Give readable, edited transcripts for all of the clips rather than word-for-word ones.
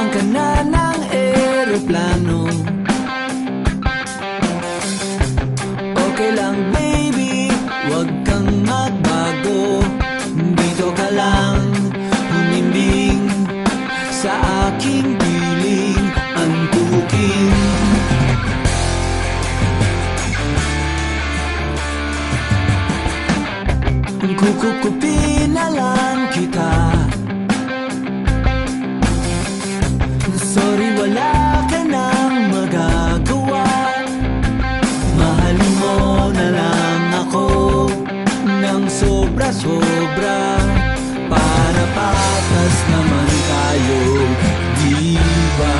Sumakyan ka na ng eroplano. Okay lang baby, wag kang magbago. Dito ka lang humimbing sa aking piling antukin. Kukupin na lang kita. Sorry, wala ka nang magagawa. Mahalin mo na lang ako ng sobra-sobra, para patas naman tayo, di ba?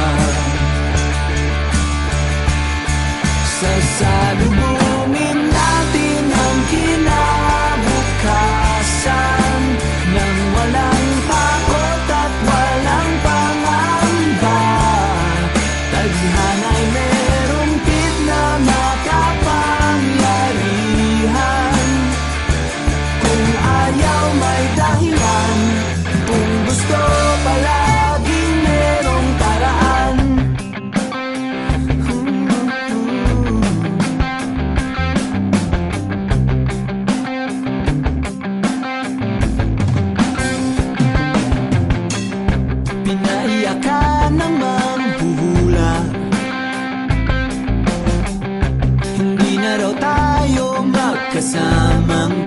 Sasalubungin natin ang kinabukasan nang walang takot at walang pangamba. Tadhana'y merong pit na makapangyarihan. Kung ayaw may dahilan, kung gusto palaging merong paraan. Pinaiyak ka ng manghuhula. Hindi na raw tayo magkasamang